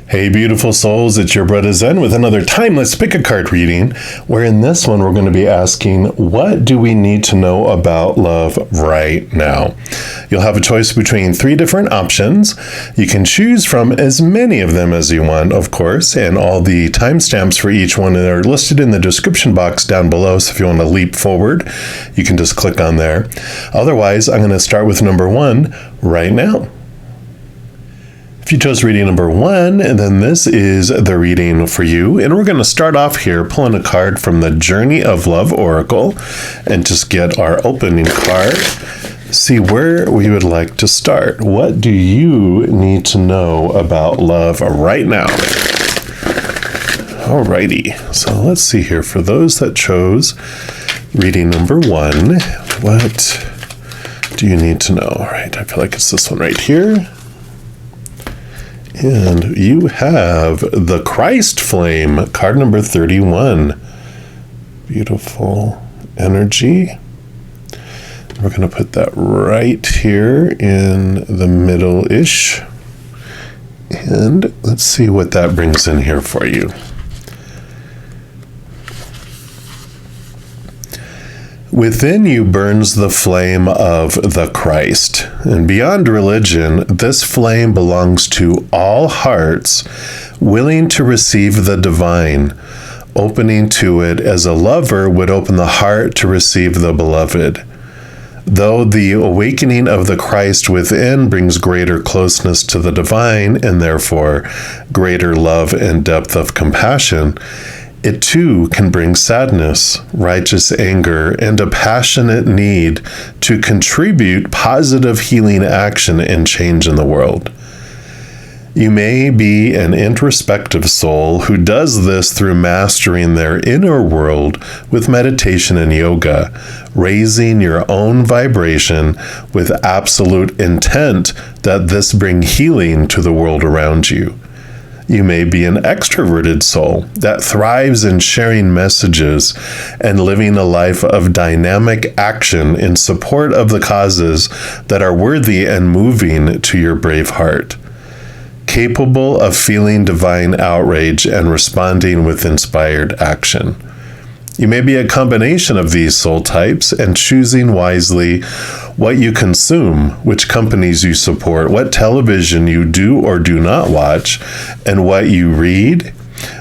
Hey beautiful souls, it's your bruddaZen with another timeless pick a card reading, where in this one we're going to be asking, what do we need to know about love right now? You'll have a choice between 3 different options. You can choose from as many of them as you want, of course, and all the timestamps for each one are listed in the description box down below, so if you want to leap forward, you can just click on there. Otherwise, I'm going to start with number 1 right now. If you chose reading number 1, and then this is the reading for you. And we're going to start off here pulling a card from the Journey of Love Oracle and just get our opening card. See where we would like to start. What do you need to know about love right now? Alrighty, so let's see here. For those that chose reading number 1, what do you need to know? All right, I feel like it's this one right here. And you have the Christ Flame, card number 31. Beautiful energy. We're going to put that right here in the middle-ish. And let's see what that brings in here for you. Within you burns the flame of the Christ, and beyond religion, this flame belongs to all hearts willing to receive the divine, opening to it as a lover would open the heart to receive the beloved. Though the awakening of the Christ within brings greater closeness to the divine, and therefore greater love and depth of compassion, it too can bring sadness, righteous anger, and a passionate need to contribute positive healing action and change in the world. You may be an introspective soul who does this through mastering their inner world with meditation and yoga, raising your own vibration with absolute intent that this bring healing to the world around you. You may be an extroverted soul that thrives in sharing messages and living a life of dynamic action in support of the causes that are worthy and moving to your brave heart. Capable of feeling divine outrage and responding with inspired action. You may be a combination of these soul types and choosing wisely what you consume, which companies you support, what television you do or do not watch, and what you read,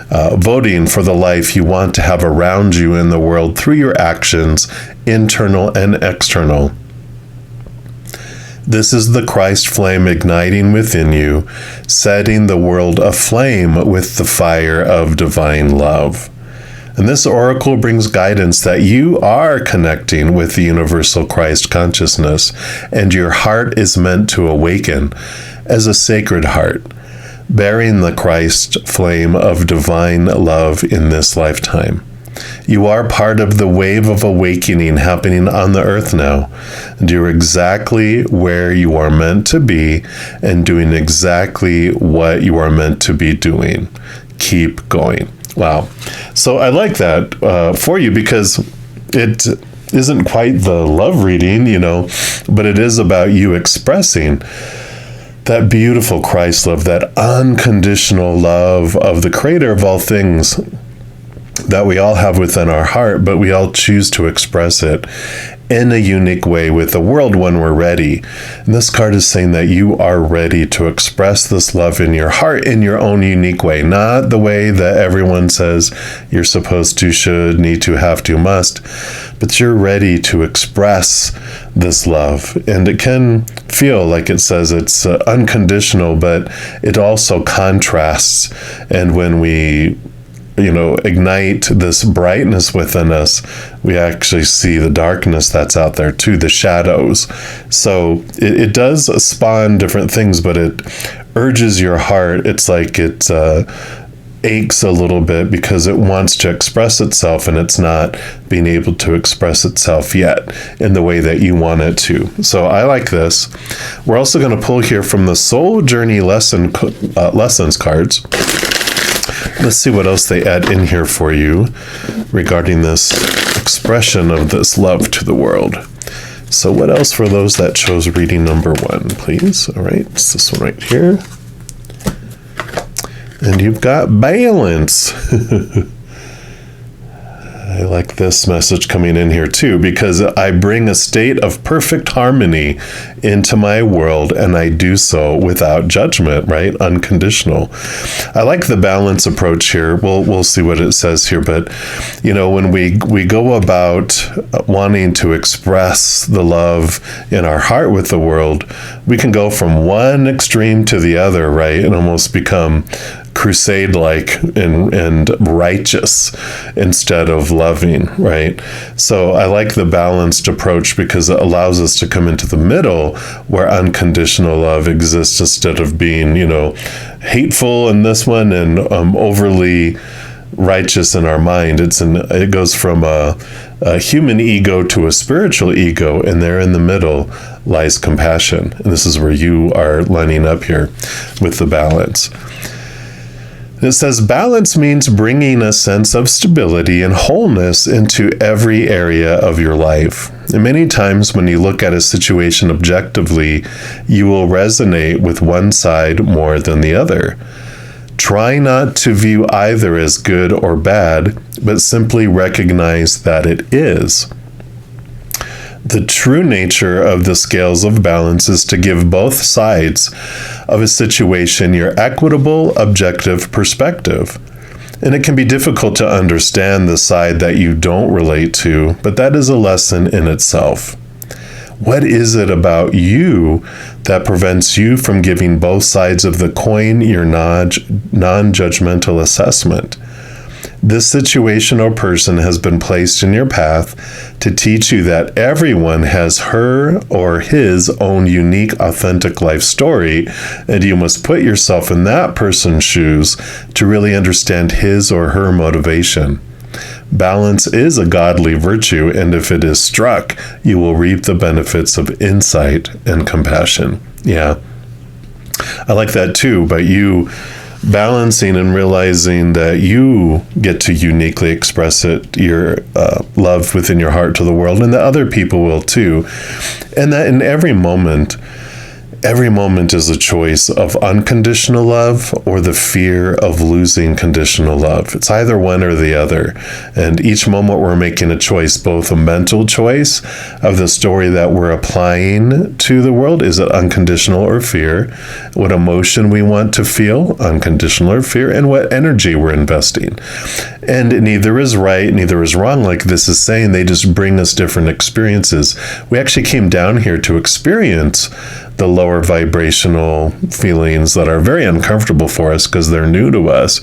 voting for the life you want to have around you in the world through your actions, internal and external. This is the Christ flame igniting within you, setting the world aflame with the fire of divine love. And this oracle brings guidance that you are connecting with the universal Christ consciousness, and your heart is meant to awaken as a sacred heart, bearing the Christ flame of divine love in this lifetime. You are part of the wave of awakening happening on the earth now, and you're exactly where you are meant to be and doing exactly what you are meant to be doing. Keep going. Wow. So I like that for you, because it isn't quite the love reading, but it is about you expressing that beautiful Christ love, that unconditional love of the Creator of all things that we all have within our heart, but we all choose to express it in a unique way with the world when we're ready. And this card is saying that you are ready to express this love in your heart in your own unique way, not the way that everyone says you're supposed to, should, need to, have to, must, but you're ready to express this love. And it can feel like it says it's unconditional, but it also contrasts. And when we ignite this brightness within us, we actually see the darkness that's out there too, the shadows. So it does spawn different things, but it urges your heart. It's like it aches a little bit because it wants to express itself, and it's not being able to express itself yet in the way that you want it to. So I like this. We're also going to pull here from the Soul Journey Lessons cards. Let's see what else they add in here for you regarding this expression of this love to the world. So what else for those that chose reading number 1, please? All right, it's this one right here. And you've got balance. I like this message coming in here too, because I bring a state of perfect harmony into my world, and I do so without judgment, right? Unconditional. I like the balance approach here. We'll see what it says here, but when we go about wanting to express the love in our heart with the world, we can go from one extreme to the other, right? And almost become crusade-like and righteous instead of loving, right? So I like the balanced approach because it allows us to come into the middle where unconditional love exists instead of being, hateful in this one and overly righteous in our mind. It goes from a human ego to a spiritual ego, and there in the middle lies compassion. And this is where you are lining up here with the balance. It says balance means bringing a sense of stability and wholeness into every area of your life. And many times when you look at a situation objectively, you will resonate with one side more than the other. Try not to view either as good or bad, but simply recognize that it is. The true nature of the scales of balance is to give both sides of a situation your equitable, objective perspective. And it can be difficult to understand the side that you don't relate to, but that is a lesson in itself. What is it about you that prevents you from giving both sides of the coin your non-judgmental assessment? This situation or person has been placed in your path to teach you that everyone has her or his own unique, authentic life story, and you must put yourself in that person's shoes to really understand his or her motivation. Balance is a godly virtue, and if it is struck, you will reap the benefits of insight and compassion. Yeah, I like that too, but you balancing and realizing that you get to uniquely express your love within your heart to the world, and that other people will too. And that in every moment is a choice of unconditional love or the fear of losing conditional love. It's either one or the other. And each moment we're making a choice, both a mental choice of the story that we're applying to the world. Is it unconditional or fear? What emotion we want to feel, unconditional or fear, and what energy we're investing. And neither is right, neither is wrong. Like this is saying, they just bring us different experiences. We actually came down here to experience the lower vibrational feelings that are very uncomfortable for us because they're new to us.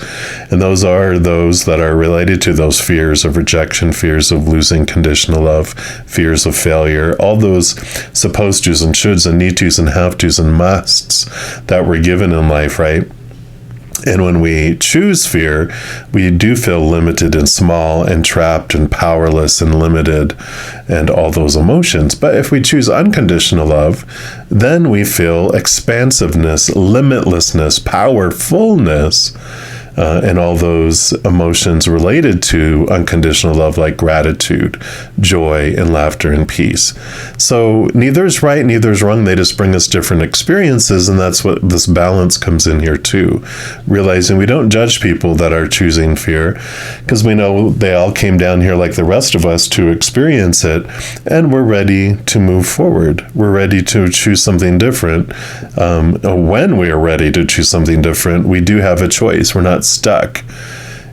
And those are those that are related to those fears of rejection, fears of losing conditional love, fears of failure, all those supposed tos and shoulds and need tos and have tos and musts that we're given in life, right? And when we choose fear, we do feel limited and small and trapped and powerless and limited and all those emotions. But if we choose unconditional love, then we feel expansiveness, limitlessness, powerfulness, and all those emotions related to unconditional love like gratitude, joy, and laughter and peace. So neither is right, neither is wrong. They just bring us different experiences, and that's what this balance comes in here too. Realizing we don't judge people that are choosing fear because we know they all came down here like the rest of us to experience it, and we're ready to move forward. We're ready to choose something different. When we are ready to choose something different, we do have a choice. We're not stuck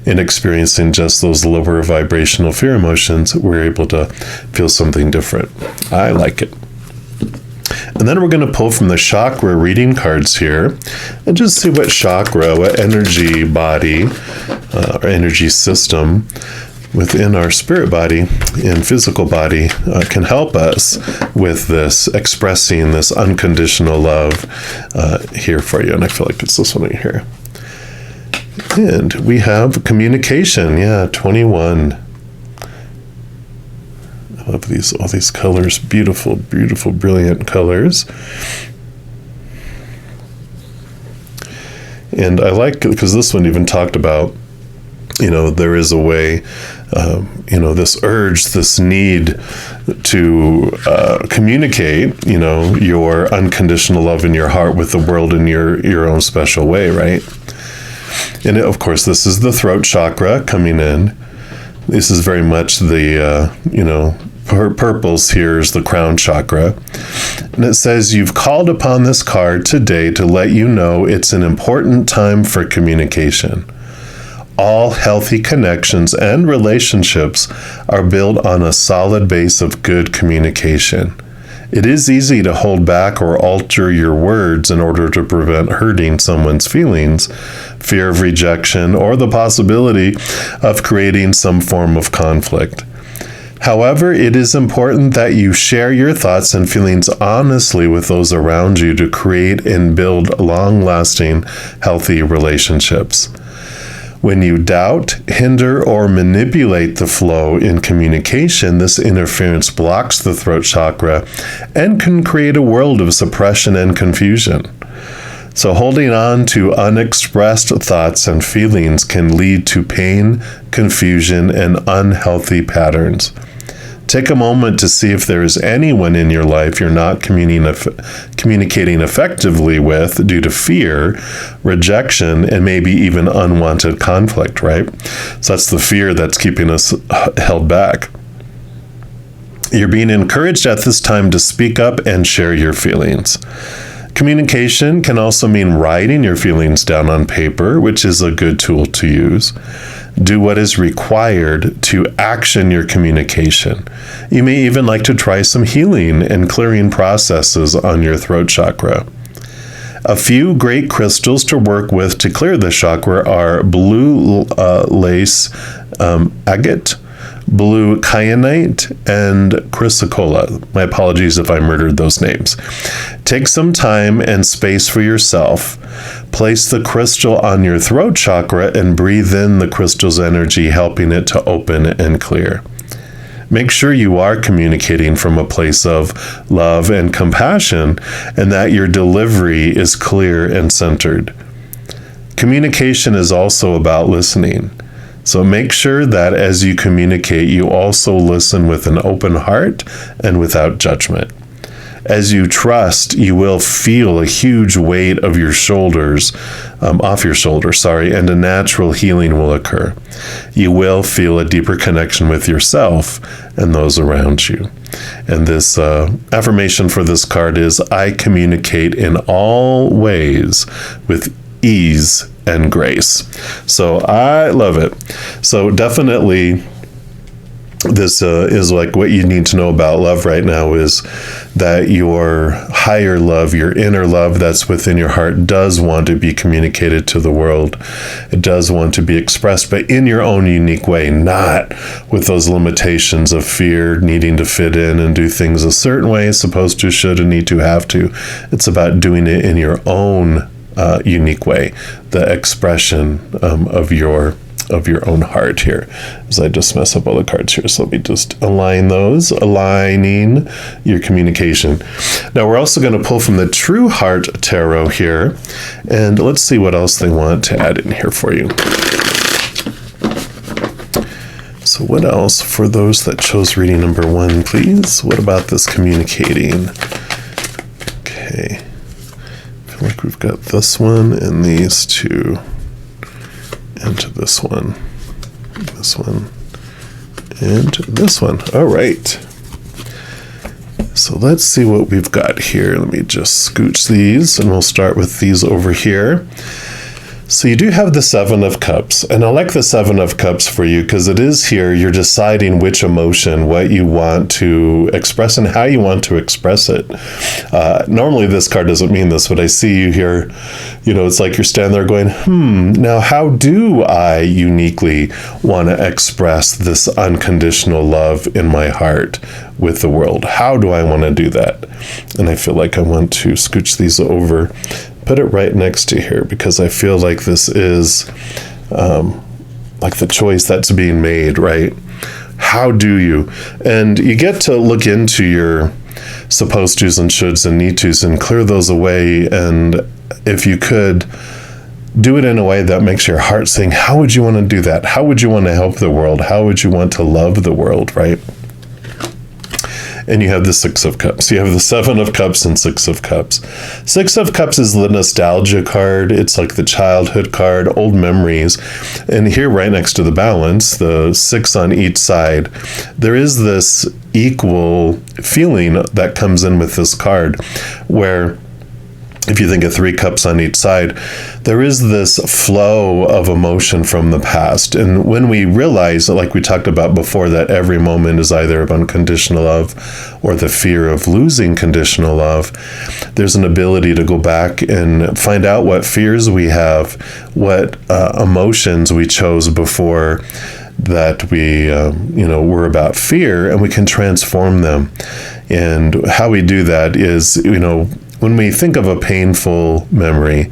in experiencing just those lower vibrational fear emotions. We're able to feel something different. I like it. And then we're going to pull from the chakra reading cards here and just see what chakra, what energy body, or energy system within our spirit body and physical body can help us with this, expressing this unconditional love here for you. And I feel like it's this one right here. And we have communication. Yeah, 21. I love all these colors. Beautiful, beautiful, brilliant colors. And I like, because this one even talked about, there is a way, this urge, this need to communicate, your unconditional love in your heart with the world in your own special way, right? And of course, this is the throat chakra coming in. This is very much the, purples here is the crown chakra. And it says, you've called upon this card today to let you know it's an important time for communication. All healthy connections and relationships are built on a solid base of good communication. It is easy to hold back or alter your words in order to prevent hurting someone's feelings, fear of rejection, or the possibility of creating some form of conflict. However, it is important that you share your thoughts and feelings honestly with those around you to create and build long-lasting, healthy relationships. When you doubt, hinder, or manipulate the flow in communication, this interference blocks the throat chakra and can create a world of suppression and confusion. So holding on to unexpressed thoughts and feelings can lead to pain, confusion, and unhealthy patterns. Take a moment to see if there is anyone in your life you're not communicating effectively with due to fear, rejection, and maybe even unwanted conflict, right? So that's the fear that's keeping us held back. You're being encouraged at this time to speak up and share your feelings. Communication can also mean writing your feelings down on paper, which is a good tool to use. Do what is required to action your communication. You may even like to try some healing and clearing processes on your throat chakra. A few great crystals to work with to clear the chakra are blue lace agate, blue kyanite, and chrysocolla. My apologies if I murdered those names. Take some time and space for yourself. Place the crystal on your throat chakra and breathe in the crystal's energy, helping it to open and clear. Make sure you are communicating from a place of love and compassion, and that your delivery is clear and centered. Communication is also about listening. So make sure that as you communicate, you also listen with an open heart and without judgment. As you trust, you will feel a huge weight of your shoulders, off your shoulders, and a natural healing will occur. You will feel a deeper connection with yourself and those around you. And this affirmation for this card is, I communicate in all ways with ease and grace. So I love it. So definitely this is like what you need to know about love right now is that your higher love, your inner love that's within your heart does want to be communicated to the world. It does want to be expressed, but in your own unique way, not with those limitations of fear, needing to fit in and do things a certain way, supposed to, should, and need to, have to. It's about doing it in your own unique way, the expression of your own heart here. As I just mess up all the cards here, so let me just align those, aligning your communication. Now we're also going to pull from the True Heart Tarot here, and let's see what else they want to add in here for you. So what else for those that chose reading number 1, please? What about this communicating? Okay. I feel like we've got this one and these two. Into this one, and this one. All right. So let's see what we've got here. Let me just scooch these, and we'll start with these over here. So you do have the 7 of Cups, and I like the 7 of Cups for you because it is here. You're deciding which emotion, what you want to express, and how you want to express it. Normally this card doesn't mean this, but I see you here. It's like you're standing there going, now how do I uniquely want to express this unconditional love in my heart with the world? How do I want to do that? And I feel like I want to scooch these over, put it right next to here, because I feel like this is like the choice that's being made, right? How do you? And you get to look into your supposed to's and shoulds and need to's and clear those away. And if you could, do it in a way that makes your heart sing. How would you want to do that? How would you want to help the world? How would you want to love the world, right? and you have the Six of Cups. You have the Seven of Cups and Six of Cups. Six of Cups is the nostalgia card. It's like the childhood card, old memories. And here right next to the balance, the six on each side, there is this equal feeling that comes in with this card, where if you think of three cups on each side, there is this flow of emotion from the past. And when we realize, like we talked about before, that every moment is either of unconditional love or the fear of losing conditional love, there's an ability to go back and find out what fears we have, what emotions we chose before that we, were about fear, and we can transform them. And how we do that is, when we think of a painful memory,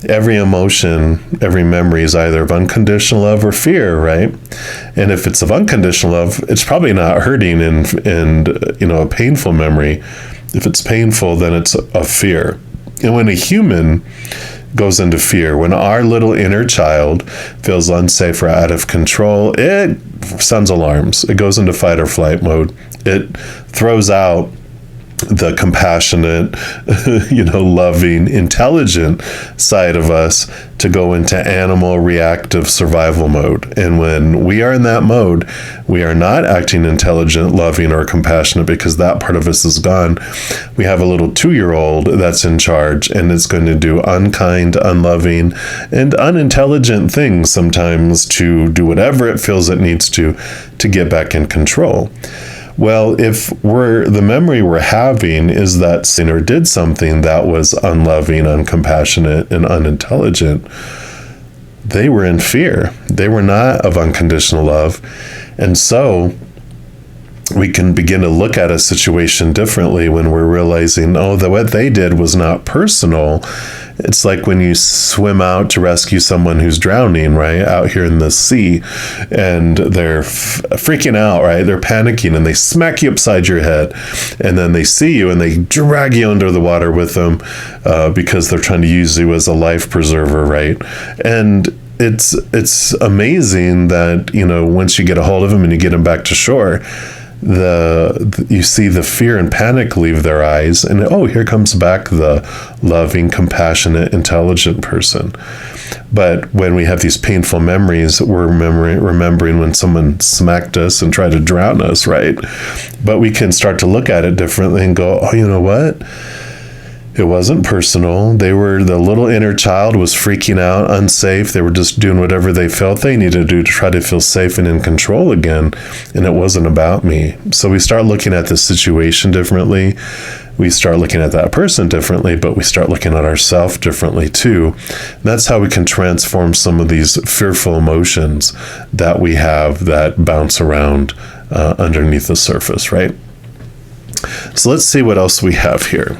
every emotion, every memory is either of unconditional love or fear, right? And if it's of unconditional love, it's probably not hurting and a painful memory. If it's painful, then it's a fear. And when a human goes into fear, when our little inner child feels unsafe or out of control, it sounds alarms. It goes into fight or flight mode. It throws out the compassionate, loving, intelligent side of us to go into animal reactive survival mode. And when we are in that mode, we are not acting intelligent, loving, or compassionate, because that part of us is gone. We have a little 2-year-old that's in charge, and it's going to do unkind, unloving, and unintelligent things sometimes to do whatever it feels it needs to get back in control. Well, if the memory we're having is that sinner did something that was unloving, uncompassionate, and unintelligent, they were in fear. They were not of unconditional love. And so we can begin to look at a situation differently when we're realizing, what they did was not personal. It's like when you swim out to rescue someone who's drowning, right, out here in the sea, and they're freaking out, right? They're panicking, and they smack you upside your head, and then they see you and they drag you under the water with them because they're trying to use you as a life preserver, right? And it's amazing that, once you get a hold of them and you get them back to shore, you see the fear and panic leave their eyes, and here comes back the loving, compassionate, intelligent person. But when we have these painful memories, we're remembering when someone smacked us and tried to drown us, right? But we can start to look at it differently and go, you know what? It wasn't personal. The little inner child was freaking out, unsafe. They were just doing whatever they felt they needed to do to try to feel safe and in control again. And it wasn't about me. So we start looking at the situation differently. We start looking at that person differently, but we start looking at ourselves differently too. And that's how we can transform some of these fearful emotions that we have that bounce around underneath the surface, right? So let's see what else we have here.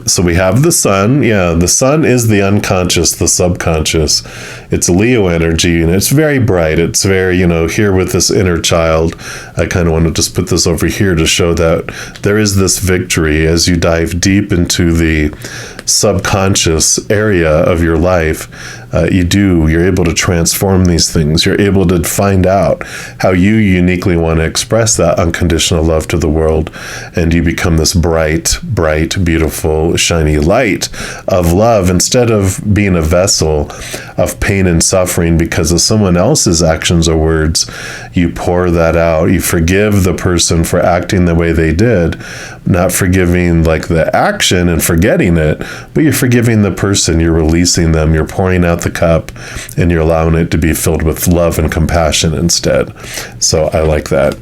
So we have the sun. Yeah, the sun is the unconscious, the subconscious. It's Leo energy, and it's very bright. It's very, here with this inner child. I kind of want to just put this over here to show that there is this victory as you dive deep into the subconscious area of your life. You're able to transform these things. You're able to find out how you uniquely want to express that unconditional love to the world, and you become this bright, beautiful, shiny light of love instead of being a vessel of pain and suffering because of someone else's actions or words. You pour that out. You forgive the person for acting the way they did, not forgiving like the action and forgetting it, but you're forgiving the person. You're releasing them. You're pouring out the cup, and you're allowing it to be filled with love and compassion instead. So I like that.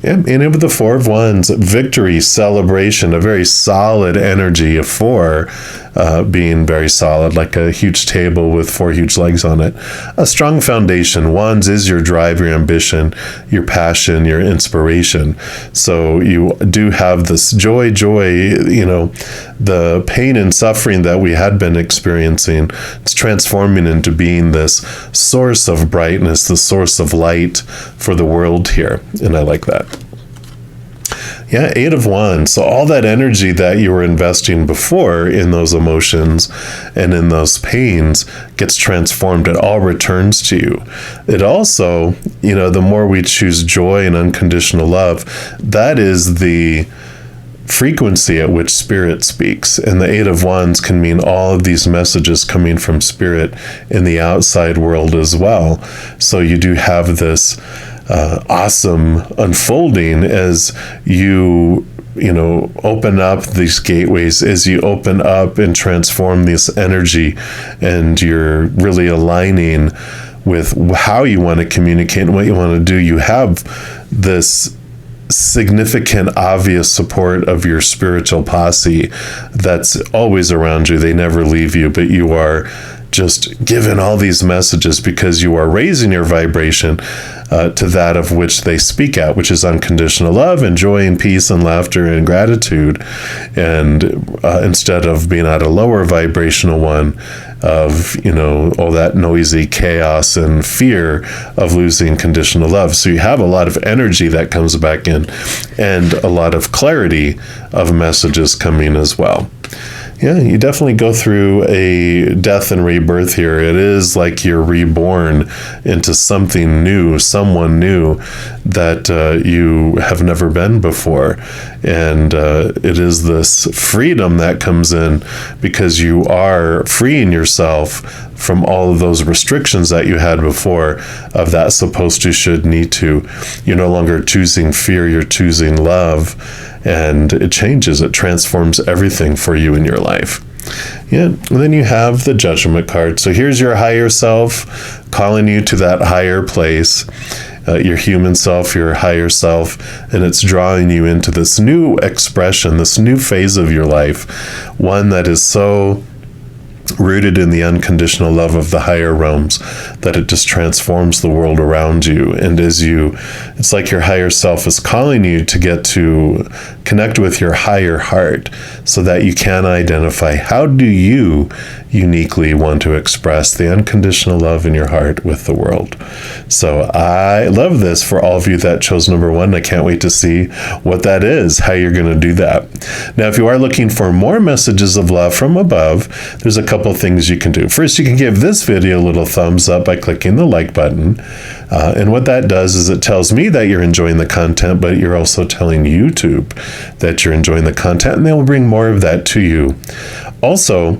And with the Four of Wands, victory, celebration, a very solid energy of 4, being very solid, like a huge table with 4 huge legs on it. A strong foundation. Wands is your drive, your ambition, your passion, your inspiration. So you do have this joy, the pain and suffering that we had been experiencing. It's transforming into being this source of brightness, the source of light for the world here. And I like that. Yeah, 8 of Wands. So all that energy that you were investing before in those emotions and in those pains gets transformed. It all returns to you. It also, the more we choose joy and unconditional love, that is the frequency at which spirit speaks. And the 8 of Wands can mean all of these messages coming from spirit in the outside world as well. So you do have this awesome unfolding as you open up these gateways, as you open up and transform this energy, and you're really aligning with how you want to communicate and what you want to do. You have this significant, obvious support of your spiritual posse that's always around you. They never leave you, but you are just given all these messages because you are raising your vibration to that of which they speak at, which is unconditional love and joy and peace and laughter and gratitude. And instead of being at a lower vibrational one of, all that noisy chaos and fear of losing conditional love. So you have a lot of energy that comes back in and a lot of clarity of messages coming as well. Yeah, you definitely go through a death and rebirth here. It is like you're reborn into something new, someone new that you have never been before. And it is this freedom that comes in because you are freeing yourself from all of those restrictions that you had before of that supposed to, should, need to. You're no longer choosing fear, you're choosing love. And it changes, it transforms everything for you in your life. Yeah, and then you have the Judgment card. So here's your higher self calling you to that higher place, your human self, your higher self, and it's drawing you into this new expression, this new phase of your life, one that is so rooted in the unconditional love of the higher realms that it just transforms the world around you. And it's like your higher self is calling you to get to connect with your higher heart so that you can identify how do you uniquely want to express the unconditional love in your heart with the world. So I love this for all of you that chose number 1. I can't wait to see what that is, how you're going to do that. Now, if you are looking for more messages of love from above, there's a couple things you can do. First, you can give this video a little thumbs up by clicking the like button. And what that does is it tells me that you're enjoying the content, but you're also telling YouTube that you're enjoying the content, and they will bring more of that to you. Also,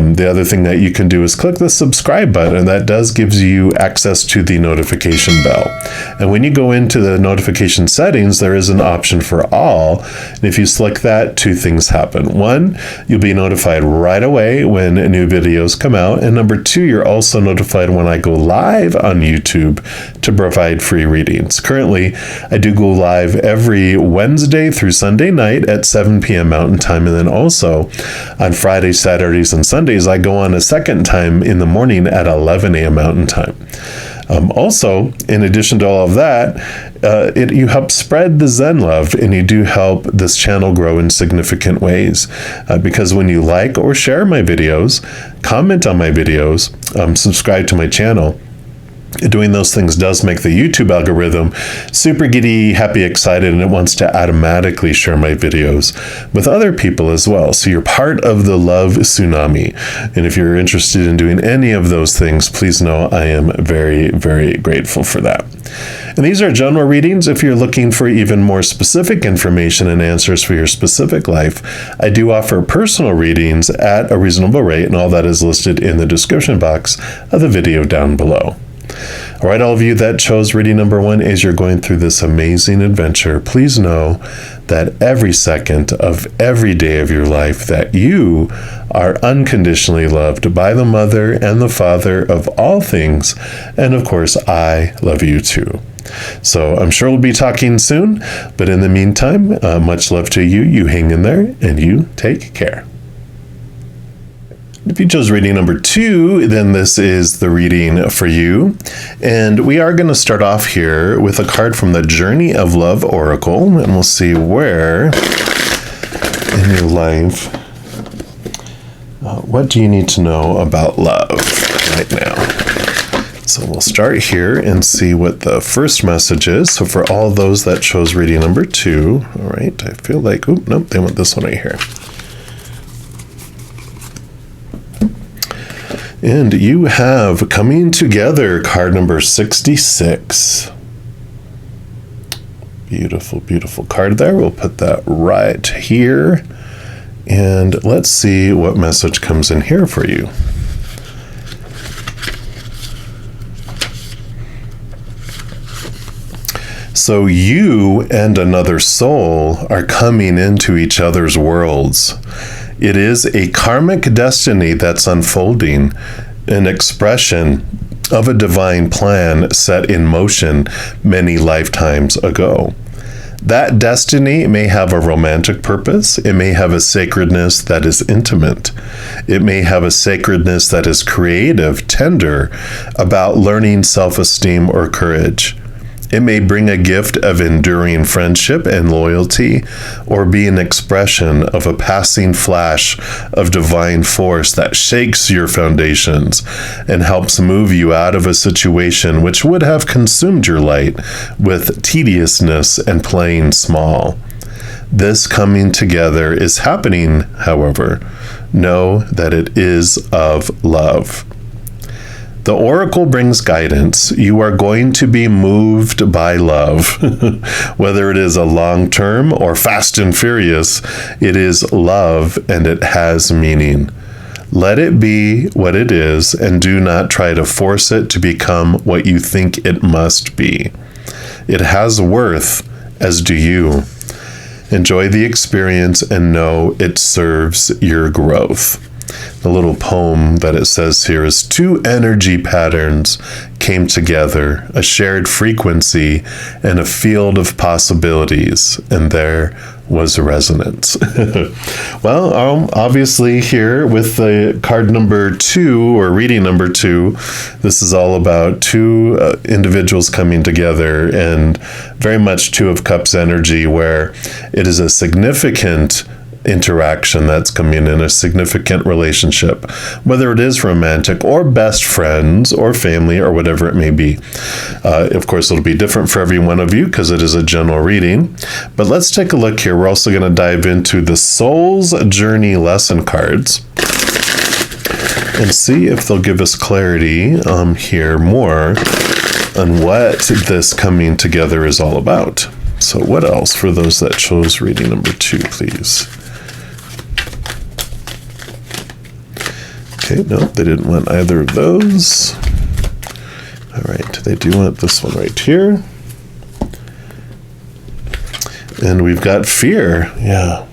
the other thing that you can do is click the subscribe button, and that does gives you access to the notification bell. And when you go into the notification settings, there is an option for all. And if you select that, 2 things happen. 1, you'll be notified right away when new videos come out. And number 2, you're also notified when I go live on YouTube to provide free readings. Currently, I do go live every Wednesday through Sunday night at 7 p.m. Mountain Time, and then also on Fridays, Saturdays, and Sundays, I go on a second time in the morning at 11 a.m. Mountain Time. Also, in addition to all of that, you help spread the Zen love, and you do help this channel grow in significant ways. Because when you like or share my videos, comment on my videos, subscribe to my channel, doing those things does make the YouTube algorithm super giddy, happy, excited, and it wants to automatically share my videos with other people as well. So you're part of the love tsunami. And if you're interested in doing any of those things, please know I am very, very grateful for that. And these are general readings. If you're looking for even more specific information and answers for your specific life, I do offer personal readings at a reasonable rate, and all that is listed in the description box of the video down below. All right, all of you that chose reading number 1 as you're going through this amazing adventure, please know that every second of every day of your life that you are unconditionally loved by the Mother and the Father of all things. And of course, I love you too. So I'm sure we'll be talking soon, but in the meantime, much love to you. You hang in there and you take care. If you chose reading number 2, then this is the reading for you. And we are going to start off here with a card from the Journey of Love Oracle, and we'll see where in your life, what do you need to know about love right now? So we'll start here and see what the first message is. So for all those that chose reading number 2, all right, I feel like, oh, nope, they want this one right here. And you have Coming Together, card number 66. Beautiful, beautiful card there. We'll put that right here. And let's see what message comes in here for you. So you and another soul are coming into each other's worlds. It is a karmic destiny that's unfolding, an expression of a divine plan set in motion many lifetimes ago. That destiny may have a romantic purpose. It may have a sacredness that is intimate. It may have a sacredness that is creative, tender, about learning self-esteem or courage. It may bring a gift of enduring friendship and loyalty, or be an expression of a passing flash of divine force that shakes your foundations and helps move you out of a situation which would have consumed your light with tediousness and playing small. This coming together is happening, however. Know that it is of love. The oracle brings guidance. You are going to be moved by love. Whether it is a long-term or fast and furious, it is love and it has meaning. Let it be what it is and do not try to force it to become what you think it must be. It has worth, as do you. Enjoy the experience and know it serves your growth. The little poem that it says here is 2 energy patterns came together, a shared frequency and a field of possibilities, and there was resonance. Well, obviously here with the card number 2 or reading number 2, this is all about 2 individuals coming together, and very much 2 of Cups energy, where it is a significant interaction that's coming in, a significant relationship, whether it is romantic or best friends or family or whatever it may be. Of course, it'll be different for every one of you because it is a general reading. But let's take a look here. We're also going to dive into the Soul's Journey lesson cards and see if they'll give us clarity here more on what this coming together is all about. So what else for those that chose reading number 2, please? Okay, no, they didn't want either of those. All right, they do want this one right here. And we've got fear, yeah.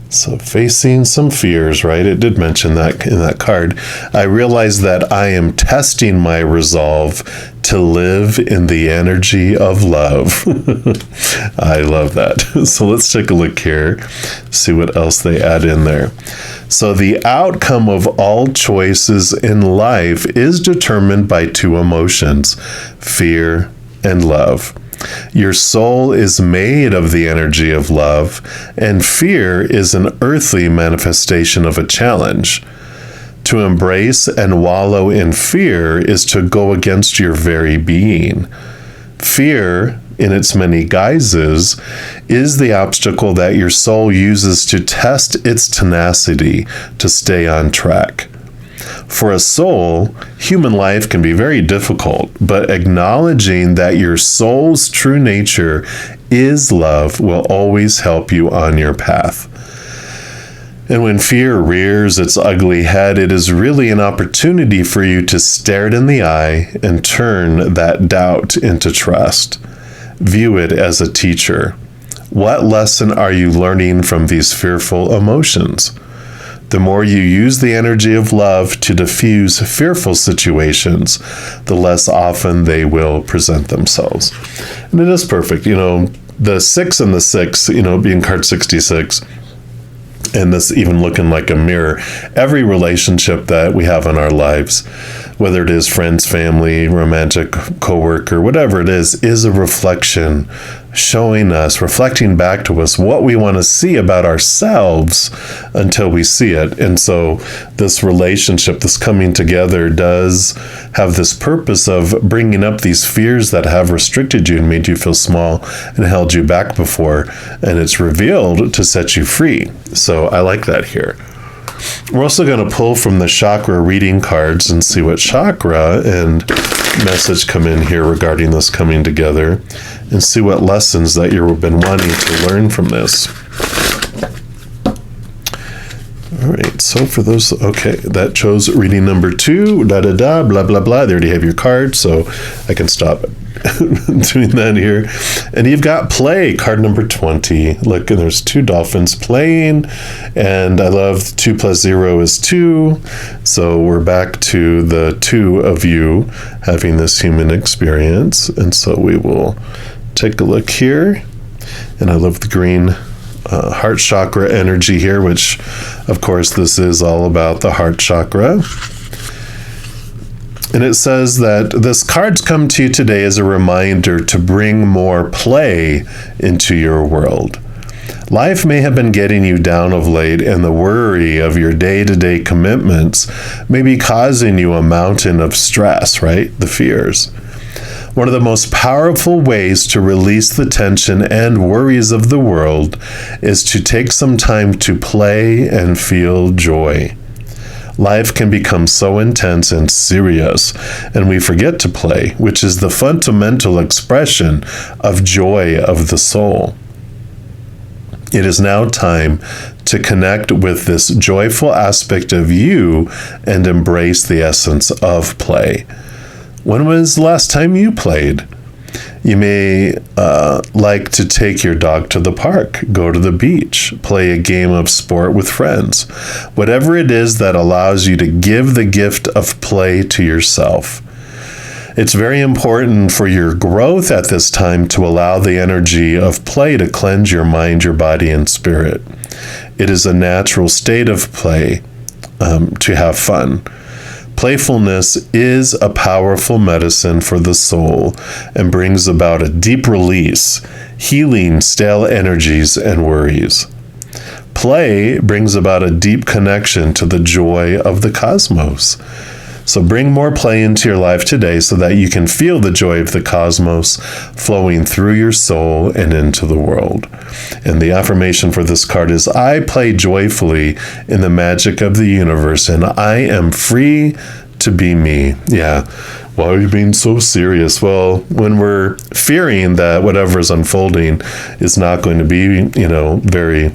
So facing some fears, right? It did mention that in that card. I realize that I am testing my resolve to live in the energy of love. I love that. So let's take a look here, see what else they add in there. So the outcome of all choices in life is determined by 2 emotions, fear and love. Your soul is made of the energy of love, and fear is an earthly manifestation of a challenge. To embrace and wallow in fear is to go against your very being. Fear, in its many guises, is the obstacle that your soul uses to test its tenacity to stay on track. For a soul, human life can be very difficult, but acknowledging that your soul's true nature is love will always help you on your path. And when fear rears its ugly head, it is really an opportunity for you to stare it in the eye and turn that doubt into trust. View it as a teacher. What lesson are you learning from these fearful emotions? The more you use the energy of love to diffuse fearful situations, the less often they will present themselves. And it is perfect. You know, the 6 and the 6, you know, being card 66, and this even looking like a mirror. Every relationship that we have in our lives, whether it is friends, family, romantic, coworker, whatever it is a reflection showing us, reflecting back to us what we want to see about ourselves until we see it. And so this relationship, this coming together, does have this purpose of bringing up these fears that have restricted you and made you feel small and held you back before. And it's revealed to set you free. So I like that here. We're also going to pull from the chakra reading cards and see what chakra and message come in here regarding this coming together, and see what lessons that you've been wanting to learn from this. All right, so for those, okay, that chose reading number 2, blah, blah, blah, blah. They already have your card, so I can stop doing that here. And you've got play, card number 20. Look, and there's 2 dolphins playing, and I love 2 + 0 is 2. So we're back to the 2 of you having this human experience. And so we will take a look here. And I love the green heart chakra energy here, which of course this is all about the heart chakra. And it says that this card's come to you today as a reminder to bring more play into your world. Life may have been getting you down of late, and the worry of your day-to-day commitments may be causing you a mountain of stress, right? The fears. One of the most powerful ways to release the tension and worries of the world is to take some time to play and feel joy. Life can become so intense and serious, and we forget to play, which is the fundamental expression of joy of the soul. It is now time to connect with this joyful aspect of you and embrace the essence of play. When was the last time you played? You may like to take your dog to the park, go to the beach, play a game of sport with friends. Whatever it is that allows you to give the gift of play to yourself. It's very important for your growth at this time to allow the energy of play to cleanse your mind, your body, and spirit. It is a natural state of play to have fun. Playfulness is a powerful medicine for the soul and brings about a deep release, healing stale energies and worries. Play brings about a deep connection to the joy of the cosmos. So bring more play into your life today so that you can feel the joy of the cosmos flowing through your soul and into the world. And the affirmation for this card is, I play joyfully in the magic of the universe, and I am free to be me. Yeah. Why are you being so serious? Well, when we're fearing that whatever is unfolding is not going to be, very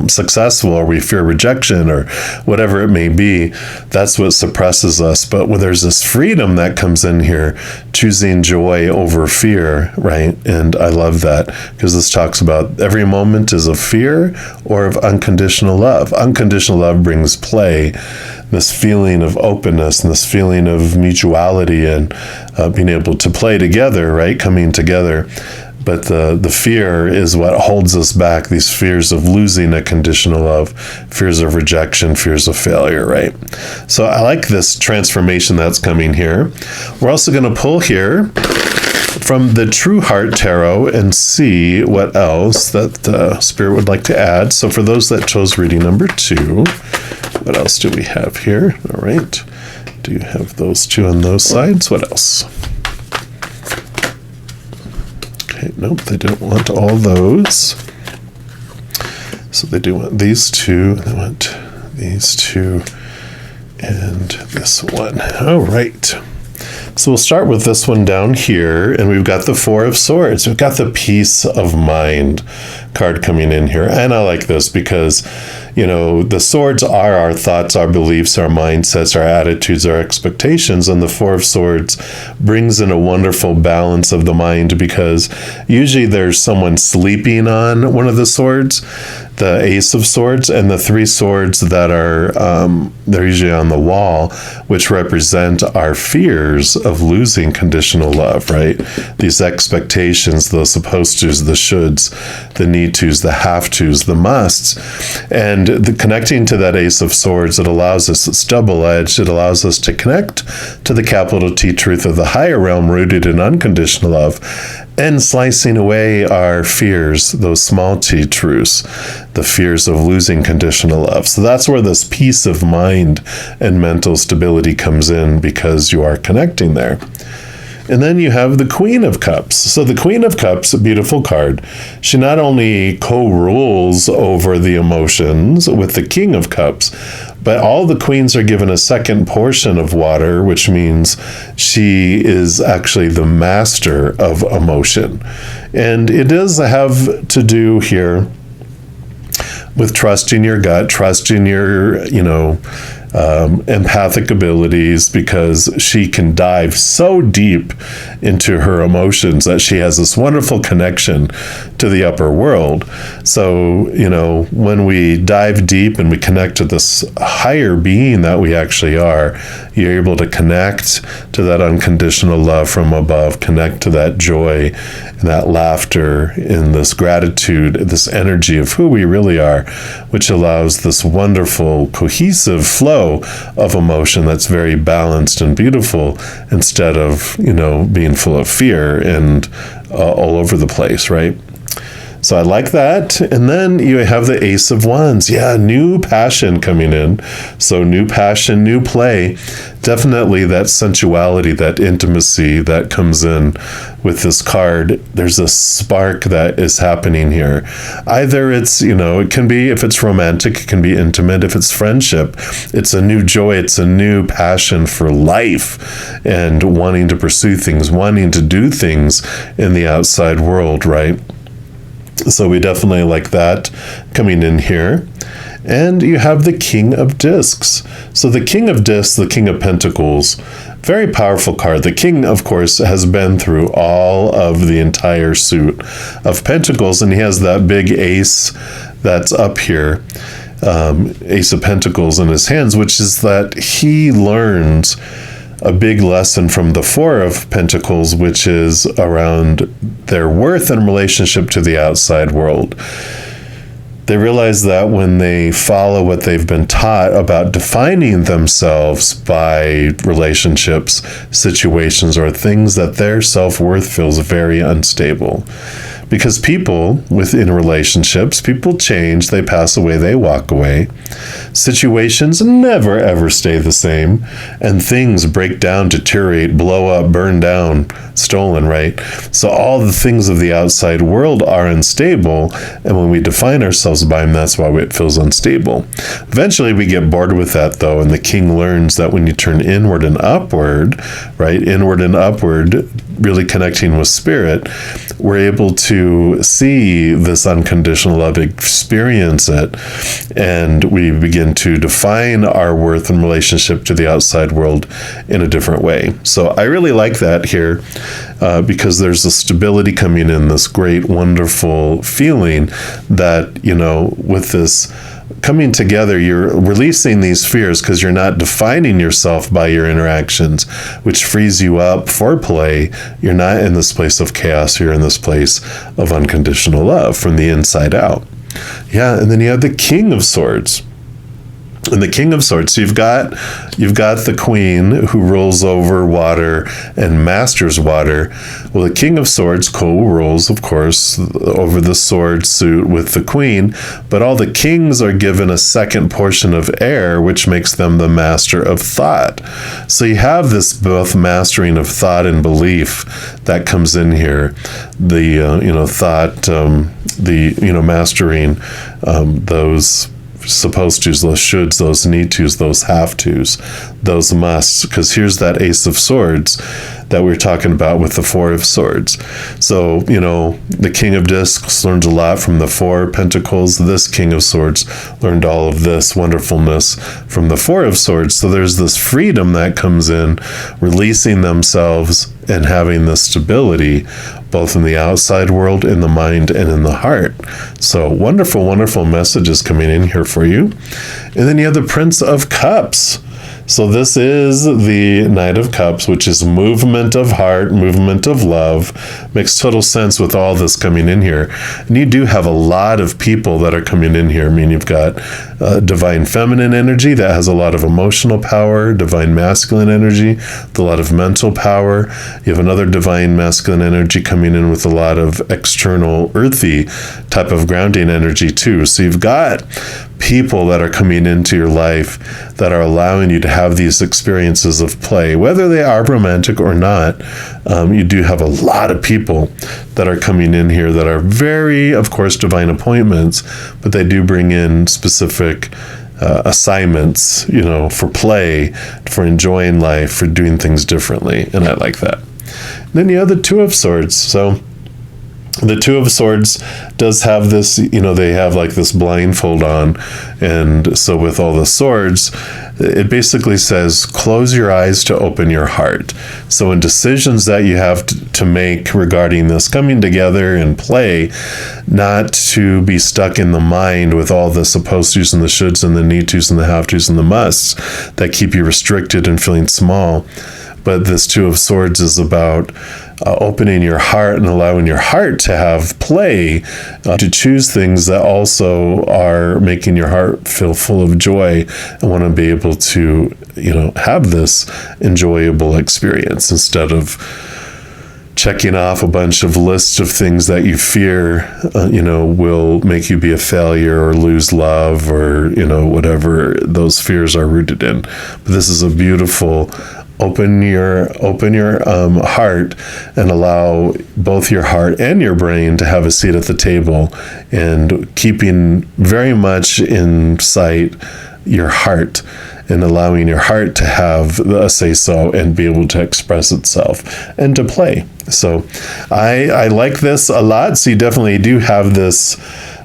successful, or we fear rejection or whatever it may be, that's what suppresses us. But when there's this freedom that comes in here, choosing joy over fear, right? And I love that, because this talks about every moment is of fear or of unconditional love. Unconditional love brings play, this feeling of openness and this feeling of mutuality and being able to play together, right? Coming together. But the fear is what holds us back, these fears of losing a conditional love, fears of rejection, fears of failure, right? So I like this transformation that's coming here. We're also going to pull here from the True Heart Tarot and see what else that the Spirit would like to add. So for those that chose reading number 2, what else do we have here? All right. Do you have those 2 on those sides? What else? Okay, nope, they don't want all those. So they do want these 2. They want these 2 and this one. All right. So we'll start with this one down here, and we've got the 4 of Swords. We've got the Peace of Mind card coming in here. And I like this because, the swords are our thoughts, our beliefs, our mindsets, our attitudes, our expectations. And the 4 of Swords brings in a wonderful balance of the mind, because usually there's someone sleeping on one of the swords, the Ace of Swords, and the 3 swords that are, they're usually on the wall, which represent our fears of losing conditional love, right? These expectations, the supposed tos, the shoulds, the need tos, the have tos, the musts. And the connecting to that Ace of Swords, it allows us, it's double-edged, it allows us to connect to the capital T truth of the higher realm rooted in unconditional love, and slicing away our fears, those small t truths, the fears of losing conditional love. So that's where this peace of mind and mental stability comes in, because you are connecting there. And then you have the Queen of Cups. So the Queen of Cups, a beautiful card. She not only co-rules over the emotions with the King of Cups, but all the queens are given a second portion of water, which means she is actually the master of emotion. And it does have to do here with trusting your gut, trusting your, empathic abilities, because she can dive so deep into her emotions that she has this wonderful connection to the upper world. So, when we dive deep and we connect to this higher being that we actually are, you're able to connect to that unconditional love from above, connect to that joy and that laughter and this gratitude, this energy of who we really are, which allows this wonderful cohesive flow of emotion that's very balanced and beautiful, instead of, being full of fear and all over the place, right? So I like that. And then you have the Ace of Wands. Yeah, new passion coming in. So new passion, new play. Definitely that sensuality, that intimacy that comes in with this card. There's a spark that is happening here. Either it's, it can be, if it's romantic, it can be intimate. If it's friendship, it's a new joy. It's a new passion for life and wanting to pursue things, wanting to do things in the outside world, right? So we definitely like that coming in here. And you have the King of Discs. So the King of Discs, the King of Pentacles, very powerful card. The King, of course, has been through all of the entire suit of Pentacles, and he has that big ace that's up here, Ace of Pentacles in his hands, which is that he learns a big lesson from the Four of Pentacles, which is around their worth in relationship to the outside world. They realize that when they follow what they've been taught about defining themselves by relationships, situations, or things, that their self-worth feels very unstable. Because people within relationships, people change, they pass away, they walk away. Situations never ever stay the same, and things break down, deteriorate, blow up, burn down, stolen, right? So all the things of the outside world are unstable, and when we define ourselves by them, that's why it feels unstable. Eventually we get bored with that, though, and the king learns that when you turn inward and upward, right, inward and upward, really connecting with spirit, we're able to see this unconditional love, experience it, and we begin to define our worth in relationship to the outside world in a different way. So I really like that here, because there's a stability coming in, this great, wonderful feeling that, with this coming together, you're releasing these fears because you're not defining yourself by your interactions, which frees you up for play. You're not in this place of chaos. You're in this place of unconditional love from the inside out. Yeah, and then you have the King of Swords. And the King of Swords, so you've got the Queen who rules over water and masters water. Well, the King of Swords co-rules, of course, over the sword suit with the Queen, but all the kings are given a second portion of air, which makes them the master of thought. So you have this both mastering of thought and belief that comes in here. The thought, mastering those supposed tos, those shoulds, those need tos, those have tos, those musts, because here's that Ace of Swords that we were talking about with the Four of Swords. So, the King of Discs learned a lot from the Four of Pentacles. This King of Swords learned all of this wonderfulness from the Four of Swords. So there's this freedom that comes in, releasing themselves and having the stability both in the outside world, in the mind, and in the heart. So wonderful, wonderful messages coming in here for you. And then you have the Prince of Cups. So this is the Knight of Cups, which is movement of heart, movement of love. Makes total sense with all this coming in here. And you do have a lot of people that are coming in here. I mean, you've got divine feminine energy that has a lot of emotional power, divine masculine energy with a lot of mental power. You have another divine masculine energy coming in with a lot of external earthy type of grounding energy too. So you've got people that are coming into your life that are allowing you to have these experiences of play, whether they are romantic or not. You do have a lot of people that are coming in here that are very, of course, divine appointments, but they do bring in specific assignments, for play, for enjoying life, for doing things differently. And I like that. And then you have the Two of Swords. So the Two of Swords does have this, they have like this blindfold on. And so with all the swords, it basically says, close your eyes to open your heart. So in decisions that you have to make regarding this coming together and play, not to be stuck in the mind with all the supposed tos and the shoulds and the need tos and the have tos and the musts that keep you restricted and feeling small. But this Two of Swords is about opening your heart and allowing your heart to have play, to choose things that also are making your heart feel full of joy and want to be able to, have this enjoyable experience instead of checking off a bunch of lists of things that you fear, will make you be a failure or lose love or, whatever those fears are rooted in. But this is a beautiful open your heart and allow both your heart and your brain to have a seat at the table, and keeping very much in sight your heart and allowing your heart to have a say-so and be able to express itself and to play. So I like this a lot. So you definitely do have this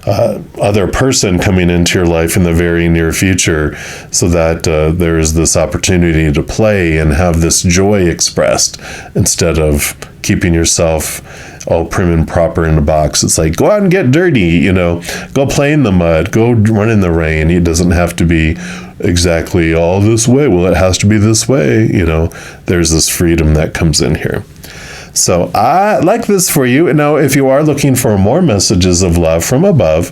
other person coming into your life in the very near future, so that there is this opportunity to play and have this joy expressed instead of keeping yourself all prim and proper in a box. It's like, go out and get dirty, go play in the mud, go run in the rain. It doesn't have to be exactly all this way. Well, it has to be this way. There's this freedom that comes in here. So I like this for you. Now, if you are looking for more messages of love from above,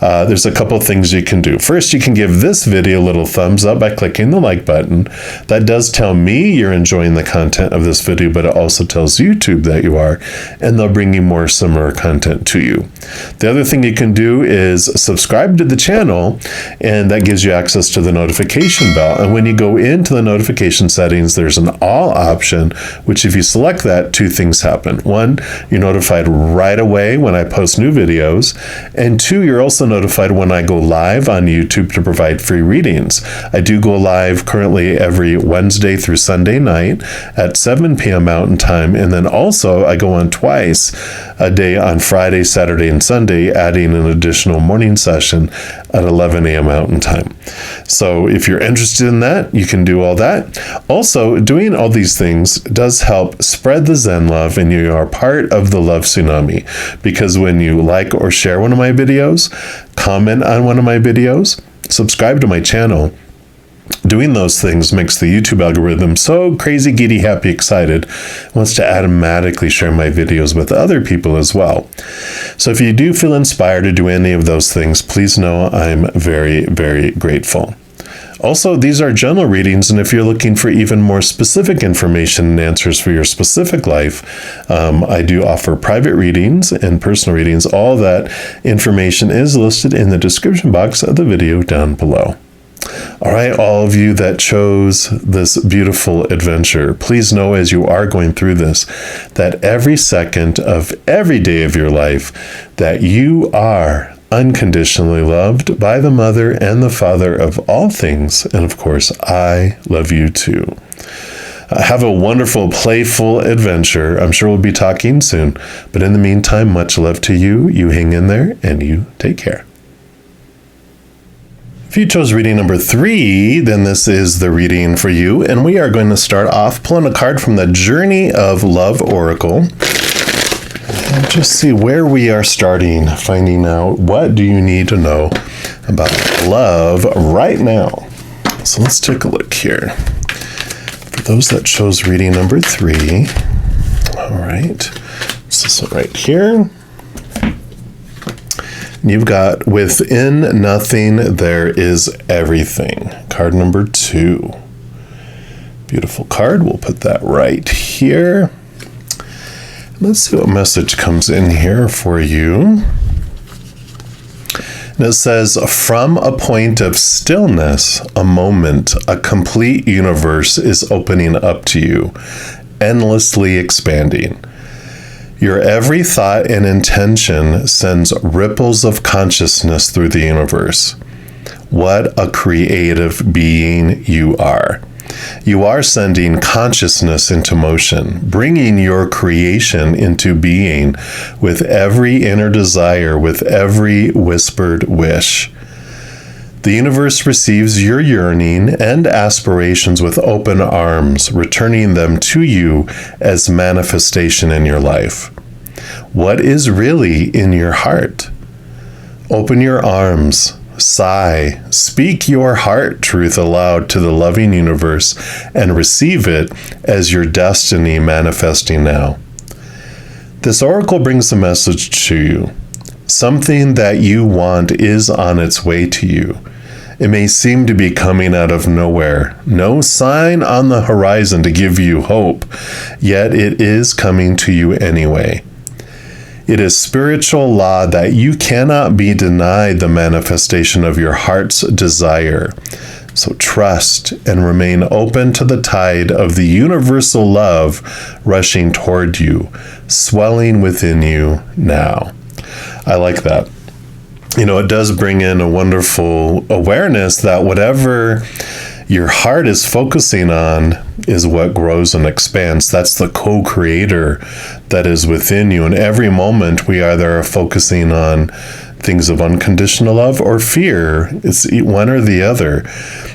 there's a couple things you can do. First, you can give this video a little thumbs up by clicking the like button. That does tell me you're enjoying the content of this video, but it also tells YouTube that you are, and they'll bring you more similar content to you. The other thing you can do is subscribe to the channel, and that gives you access to the notification bell. And when you go into the notification settings, there's an all option, which if you select that, two things happen. One, you're notified right away when I post new videos. And two, you're also notified when I go live on YouTube to provide free readings. I do go live currently every Wednesday through Sunday night at 7 p.m. Mountain Time. And then also I go on twice a day on Friday, Saturday, and Sunday, adding an additional morning session at 11 a.m. Mountain Time. So if you're interested in that, you can do all that. Also, doing all these things does help spread the Zen love, and you are part of the love tsunami, because when you like or share one of my videos, comment on one of my videos, subscribe to my channel, doing those things makes the YouTube algorithm so crazy, giddy, happy, excited, wants to automatically share my videos with other people as well. So if you do feel inspired to do any of those things, please know I'm very, very grateful. Also, these are general readings, and if you're looking for even more specific information and answers for your specific life, I do offer private readings and personal readings. All that information is listed in the description box of the video down below. All right, all of you that chose this beautiful adventure, please know as you are going through this, that every second of every day of your life, that you are unconditionally loved by the Mother and the Father of all things. And of course, I love you too. Have a wonderful, playful adventure. I'm sure we'll be talking soon. But in the meantime, much love to you. You hang in there and you take care. If you chose reading number 3, then this is the reading for you. And we are going to start off pulling a card from the Journey of Love Oracle. And just see where we are starting, finding out what do you need to know about love right now. So let's take a look here. For those that chose reading number 3, all right, it's this one right here. You've got within nothing, there is everything. Card number 2. Beautiful card. We'll put that right here. Let's see what message comes in here for you. And it says, from a point of stillness, a moment, a complete universe is opening up to you, endlessly expanding. Your every thought and intention sends ripples of consciousness through the universe. What a creative being you are. You are sending consciousness into motion, bringing your creation into being with every inner desire, with every whispered wish. The universe receives your yearning and aspirations with open arms, returning them to you as manifestation in your life. What is really in your heart? Open your arms, sigh, speak your heart truth aloud to the loving universe, and receive it as your destiny manifesting now. This oracle brings a message to you. Something that you want is on its way to you. It may seem to be coming out of nowhere, no sign on the horizon to give you hope, yet it is coming to you anyway. It is spiritual law that you cannot be denied the manifestation of your heart's desire. So trust and remain open to the tide of the universal love rushing toward you, swelling within you now. I like that. You know, it does bring in a wonderful awareness that whatever your heart is focusing on is what grows and expands. That's the co-creator that is within you. And every moment we either are focusing on things of unconditional love or fear. It's one or the other.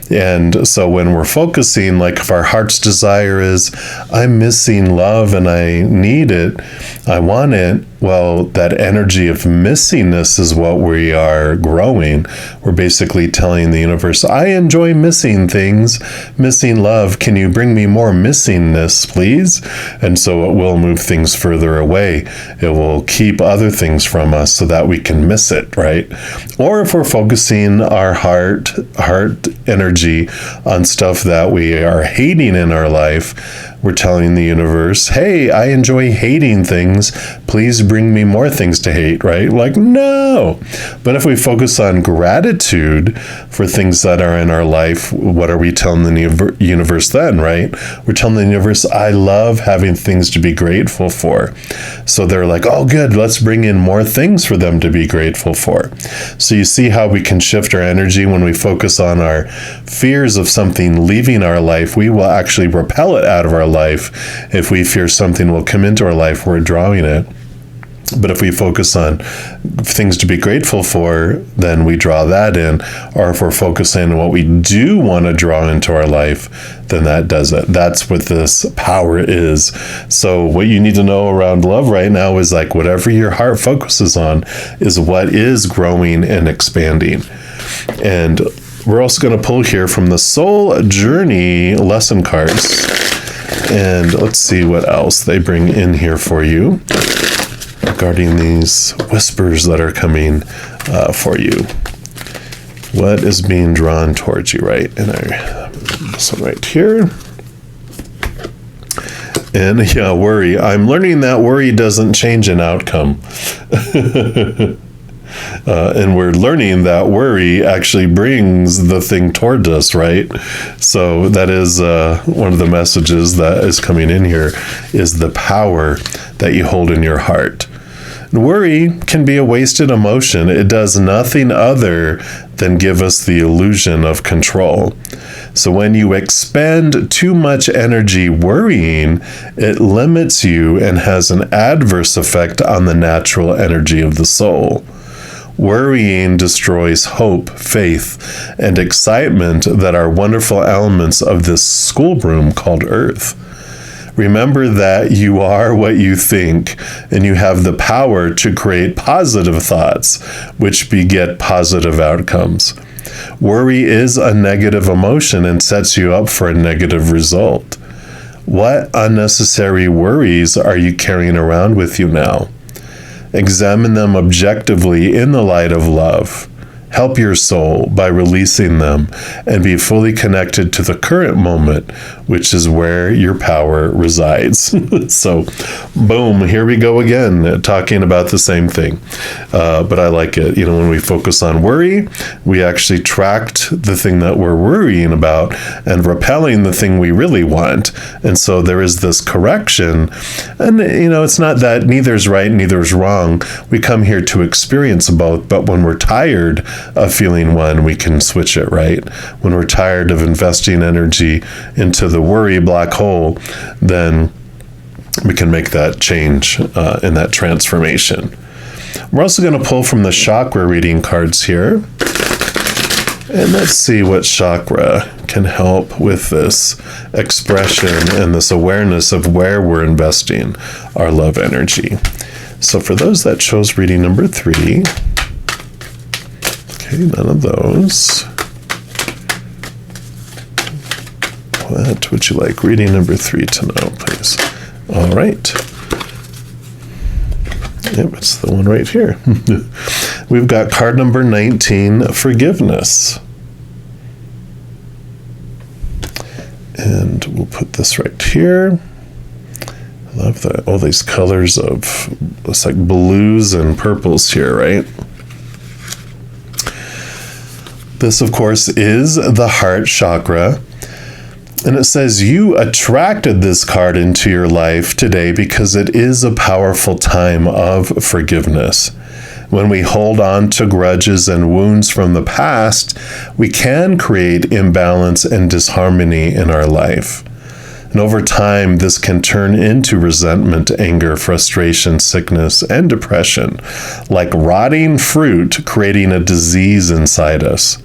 And so when we're focusing, like if our heart's desire is, I'm missing love and I need it, I want it, well, that energy of missingness is what we are growing. We're basically telling the universe, I enjoy missing things, missing love. Can you bring me more missingness, please? And so it will move things further away. It will keep other things from us so that we can miss it, right? Or if we're focusing our heart energy on stuff that we are hating in our life, we're telling the universe, hey, I enjoy hating things. Please bring me more things to hate, right? Like, no. But if we focus on gratitude for things that are in our life, what are we telling the universe then, right? We're telling the universe, I love having things to be grateful for. So they're like, oh, good, let's bring in more things for them to be grateful for. So you see how we can shift our energy when we focus on our fears of something leaving our life. We will actually repel it out of our life. If we fear something will come into our life, we're drawing it. But if we focus on things to be grateful for, then we draw that in. Or if we're focusing on what we do want to draw into our life, then that does it. That's what this power is. So what you need to know around love right now is like whatever your heart focuses on is what is growing and expanding. And we're also going to pull here from the Soul Journey lesson cards. And let's see what else they bring in here for you regarding these whispers that are coming for you. What is being drawn towards you, right? And this one right here. And yeah, worry. I'm learning that worry doesn't change an outcome. And we're learning that worry actually brings the thing toward us, right? So that is one of the messages that is coming in here is the power that you hold in your heart. Worry can be a wasted emotion. It does nothing other than give us the illusion of control. So when you expend too much energy worrying, it limits you and has an adverse effect on the natural energy of the soul. Worrying destroys hope, faith, and excitement that are wonderful elements of this schoolroom called Earth. Remember that you are what you think, and you have the power to create positive thoughts, which beget positive outcomes. Worry is a negative emotion and sets you up for a negative result. What unnecessary worries are you carrying around with you now? Examine them objectively in the light of love. Help your soul by releasing them and be fully connected to the current moment, which is where your power resides. So, boom, here we go again, talking about the same thing. But I like it. You know, when we focus on worry, we actually tracked the thing that we're worrying about and repelling the thing we really want. And so there is this correction. And, you know, it's not that neither's right, neither's wrong. We come here to experience both. But when we're tired of feeling one, we can switch it, right? When we're tired of investing energy into the worry black hole, then we can make that change in that transformation. We're also going to pull from the chakra reading cards here. And let's see what chakra can help with this expression and this awareness of where we're investing our love energy. So for those that chose reading number 3, okay, none of those. What would you like reading number 3 to know, please? All right. Yep, it's the one right here. We've got card number 19, forgiveness. And we'll put this right here. I love that. All these colors of, it's like blues and purples here, right? This, of course, is the heart chakra. And it says you attracted this card into your life today because it is a powerful time of forgiveness. When we hold on to grudges and wounds from the past, we can create imbalance and disharmony in our life. And over time, this can turn into resentment, anger, frustration, sickness, and depression, like rotting fruit creating a disease inside us.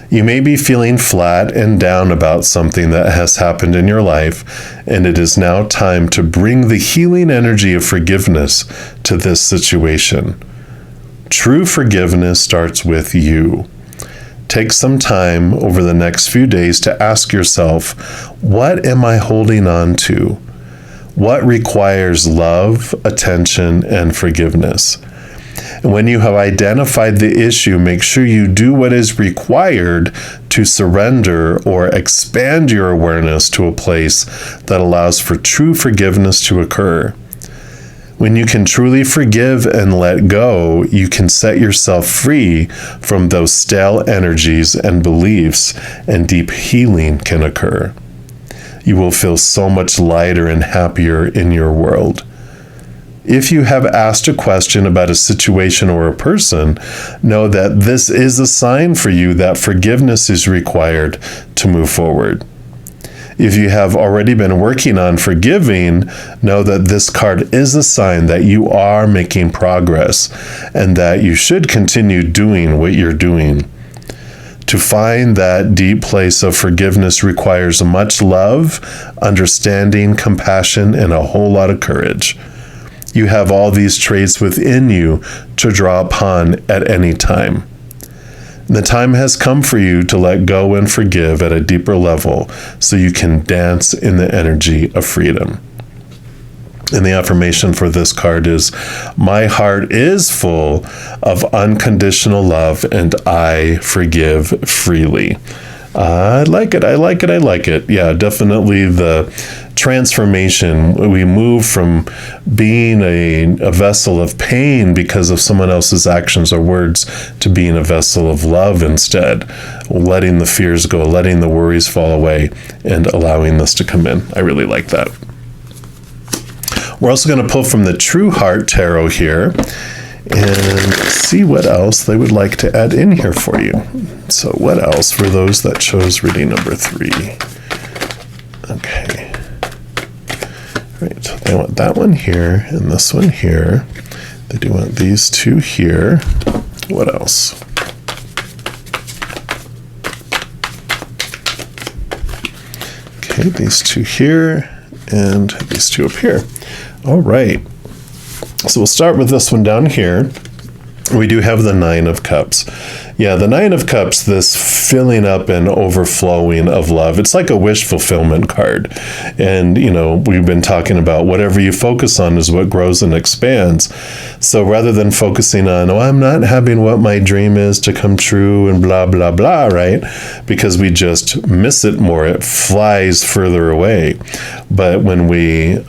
You may be feeling flat and down about something that has happened in your life, and it is now time to bring the healing energy of forgiveness to this situation. True forgiveness starts with you. Take some time over the next few days to ask yourself, what am I holding on to? What requires love, attention, and forgiveness? And when you have identified the issue, make sure you do what is required to surrender or expand your awareness to a place that allows for true forgiveness to occur. When you can truly forgive and let go, you can set yourself free from those stale energies and beliefs, and deep healing can occur. You will feel so much lighter and happier in your world. If you have asked a question about a situation or a person, know that this is a sign for you that forgiveness is required to move forward. If you have already been working on forgiving, know that this card is a sign that you are making progress and that you should continue doing what you're doing. To find that deep place of forgiveness requires much love, understanding, compassion, and a whole lot of courage. You have all these traits within you to draw upon at any time. The time has come for you to let go and forgive at a deeper level so you can dance in the energy of freedom. And the affirmation for this card is, my heart is full of unconditional love and I forgive freely. I like it. I like it. I like it. Yeah, definitely the transformation. We move from being a vessel of pain because of someone else's actions or words to being a vessel of love instead, letting the fears go, letting the worries fall away, and allowing this to come in. I really like that. We're also going to pull from the True Heart Tarot here and see what else they would like to add in here for you. So what else for those that chose reading number 3? Okay. All right, so they want that one here and this one here. They do want these two here. What else? Okay, these two here and these two up here. All right. So we'll start with this one down here. We do have the 9 of Cups. Yeah, the Nine of Cups, this filling up and overflowing of love. It's like a wish fulfillment card. And, we've been talking about whatever you focus on is what grows and expands. So rather than focusing on, I'm not having what my dream is to come true and blah, blah, blah, right? Because we just miss it more. It flies further away. But when we,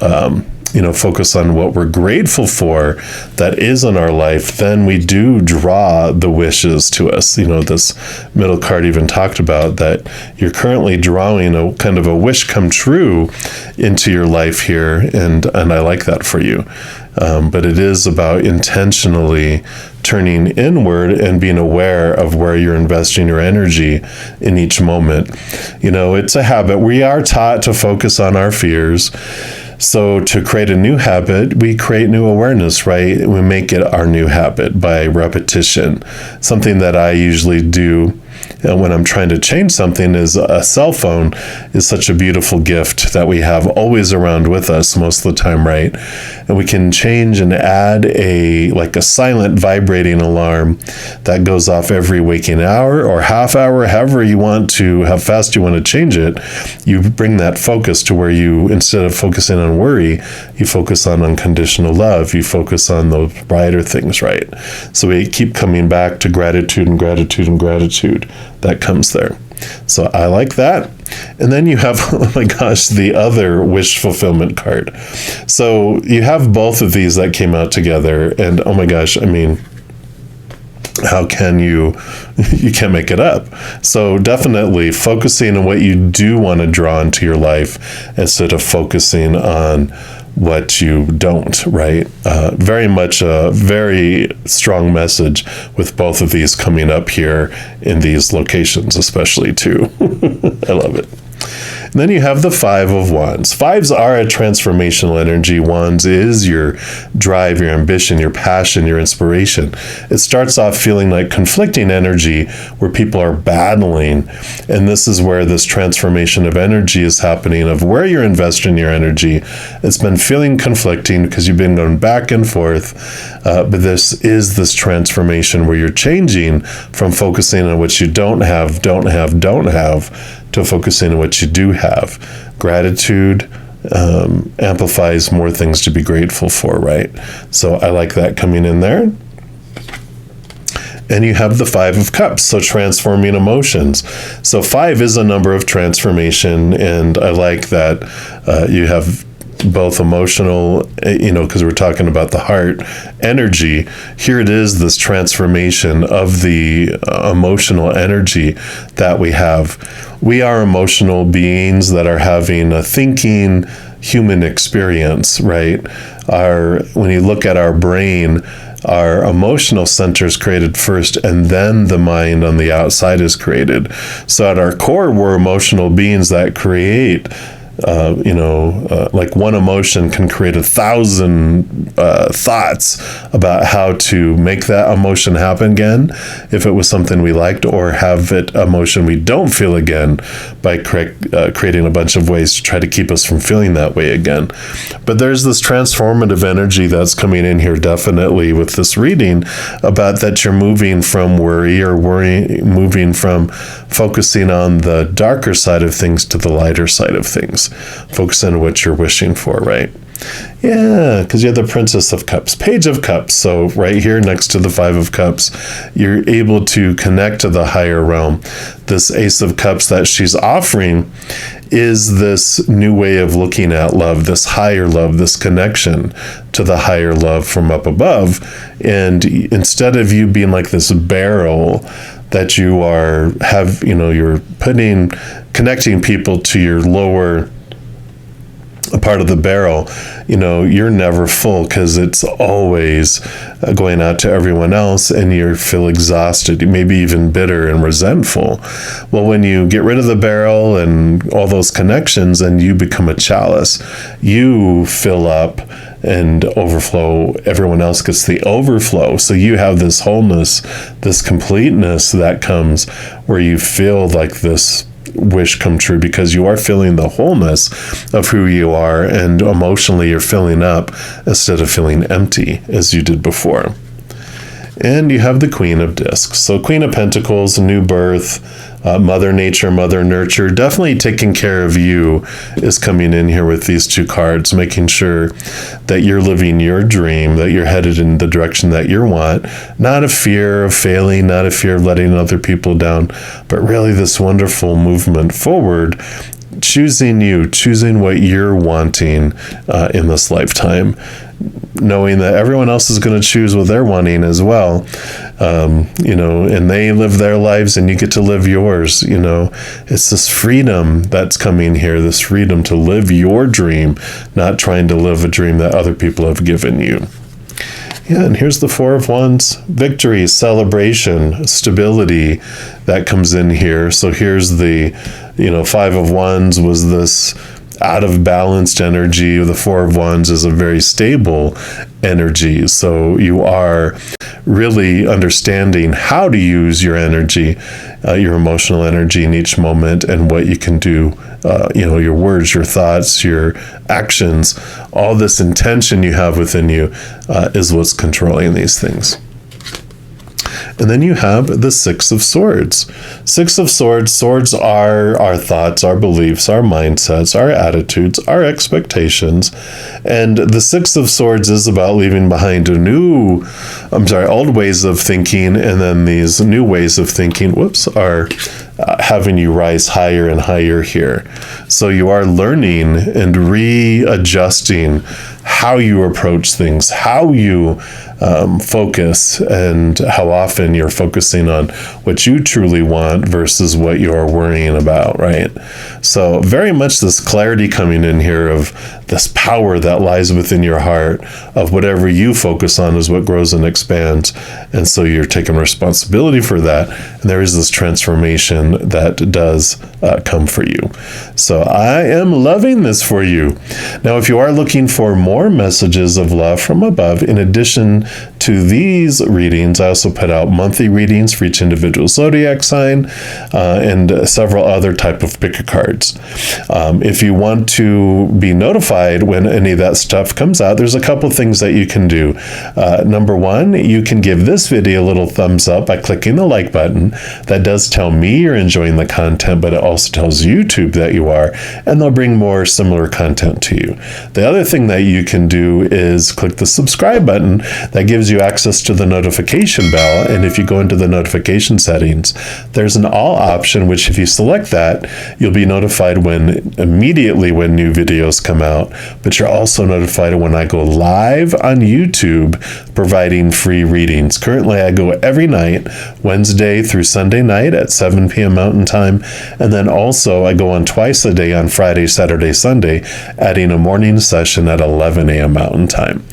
focus on what we're grateful for that is in our life, then we do draw the wishes to us. This middle card even talked about that you're currently drawing a kind of a wish come true into your life here, and I like that for you. But it is about intentionally turning inward and being aware of where you're investing your energy in each moment. It's a habit. We are taught to focus on our fears. So to create a new habit, we create new awareness, right? We make it our new habit by repetition. Something that I usually do when I'm trying to change something is a cell phone is such a beautiful gift that we have always around with us most of the time, right? And we can change and add a silent vibrating alarm that goes off every waking hour or half hour, however you want to, how fast you want to change it. You bring that focus to where you, instead of focusing on worry, you focus on unconditional love. You focus on those brighter things, right? So we keep coming back to gratitude and gratitude and gratitude that comes there. So I like that. And then you have, oh my gosh, the other wish fulfillment card. So you have both of these that came out together, and oh my gosh, how can you can't make it up. So definitely focusing on what you do want to draw into your life instead of focusing on what you don't, right? Very much a very strong message with both of these coming up here in these locations, especially too. I love it. And then you have the Five of Wands. Fives are a transformational energy. Wands is your drive, your ambition, your passion, your inspiration. It starts off feeling like conflicting energy where people are battling. And this is where this transformation of energy is happening, of where you're investing your energy. It's been feeling conflicting because you've been going back and forth. But this transformation where you're changing from focusing on what you don't have, to focusing on what you do have. Gratitude amplifies more things to be grateful for, right? So I like that coming in there. And you have the Five of Cups, so transforming emotions. So 5 is a number of transformation, and I like that you have both emotional, because we're talking about the heart energy. Here it is, this transformation of the emotional energy that we have. We are emotional beings that are having a thinking human experience, right? When you look at our brain, our emotional center is created first, and then the mind on the outside is created. So at our core, we're emotional beings that create like one emotion can create 1,000 thoughts about how to make that emotion happen again if it was something we liked, or have it emotion we don't feel again by creating a bunch of ways to try to keep us from feeling that way again. But there's this transformative energy that's coming in here definitely with this reading about that you're moving from worry, moving from focusing on the darker side of things to the lighter side of things. Focus on what you're wishing for, right? Yeah, because you have the Princess of Cups, Page of Cups. So right here next to the Five of Cups, you're able to connect to the higher realm. This Ace of Cups that she's offering is this new way of looking at love, this higher love, this connection to the higher love from up above. And instead of you being like this barrel that you're connecting people to your lower part of the barrel, you're never full because it's always going out to everyone else, and you feel exhausted, maybe even bitter and resentful. Well, when you get rid of the barrel and all those connections and you become a chalice, you fill up and overflow. Everyone else gets the overflow. So you have this wholeness, this completeness that comes where you feel like this wish come true because you are feeling the wholeness of who you are, and emotionally you're filling up instead of feeling empty as you did before. And you have the Queen of Discs. So Queen of Pentacles, new birth, Mother Nature, Mother Nurture, definitely taking care of you is coming in here with these two cards, making sure that you're living your dream, that you're headed in the direction that you want. Not a fear of failing, not a fear of letting other people down, but really this wonderful movement forward, choosing you, choosing what you're wanting in this lifetime, knowing that everyone else is going to choose what they're wanting as well, and they live their lives and you get to live yours. It's this freedom that's coming here, this freedom to live your dream, not trying to live a dream that other people have given you. Yeah, and here's the Four of Wands, victory, celebration, stability that comes in here. So here's the, Five of Wands was this out of balanced energy. The Four of Wands is a very stable energy. So you are really understanding how to use your energy, your emotional energy in each moment, and what you can do, your words, your thoughts, your actions, all this intention you have within you is what's controlling these things. And then you have the Six of Swords. Six of Swords, swords are our thoughts, our beliefs, our mindsets, our attitudes, our expectations. And the Six of Swords is about leaving behind old ways of thinking, and then these new ways of thinking, are having you rise higher and higher here. So you are learning and readjusting how you approach things, how you focus, and how often you're focusing on what you truly want versus what you're worrying about, right? So very much this clarity coming in here of this power that lies within your heart, of whatever you focus on is what grows and expands. And so you're taking responsibility for that. And there is this transformation that does come for you. So I am loving this for you. Now, if you are looking for more messages of love from above, in addition to these readings, I also put out monthly readings for each individual zodiac sign and several other type of pick a cards. If you want to be notified when any of that stuff comes out, there's a couple things that you can do. Number one, you can give this video a little thumbs up by clicking the like button. That does tell me you're enjoying the content, but it also tells YouTube that you are, and they'll bring more similar content to you. The other thing that you can do is click the subscribe button. That gives you access to the notification bell, and if you go into the notification settings, there's an all option, which if you select that, you'll be notified immediately when new videos come out, but you're also notified when I go live on YouTube providing free readings. Currently, I go every night, Wednesday through Sunday night at 7 p.m. Mountain Time, and then also I go on twice a day on Friday, Saturday, Sunday, adding a morning session at 11 a.m. Mountain Time.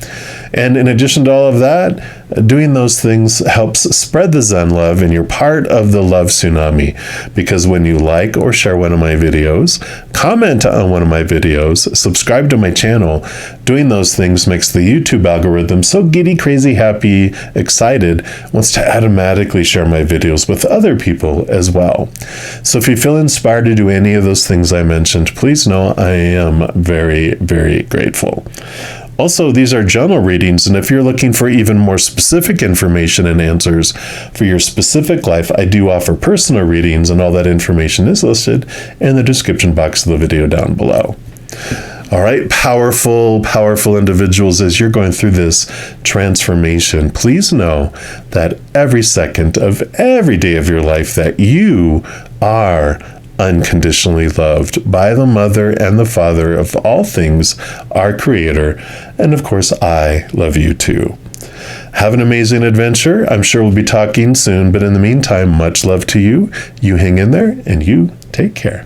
And in addition to all of that, doing those things helps spread the Zen love, and you're part of the love tsunami. Because when you like or share one of my videos, comment on one of my videos, subscribe to my channel, doing those things makes the YouTube algorithm so giddy, crazy, happy, excited, wants to automatically share my videos with other people as well. So if you feel inspired to do any of those things I mentioned, please know I am very, very grateful. Also, these are general readings, and if you're looking for even more specific information and answers for your specific life, I do offer personal readings, and all that information is listed in the description box of the video down below. All right, powerful, powerful individuals, as you're going through this transformation, please know that every second of every day of your life that you are unconditionally loved by the Mother and the Father of all things, our Creator, and of course, I love you too. Have an amazing adventure. I'm sure we'll be talking soon, but in the meantime, much love to you. You hang in there, and you take care.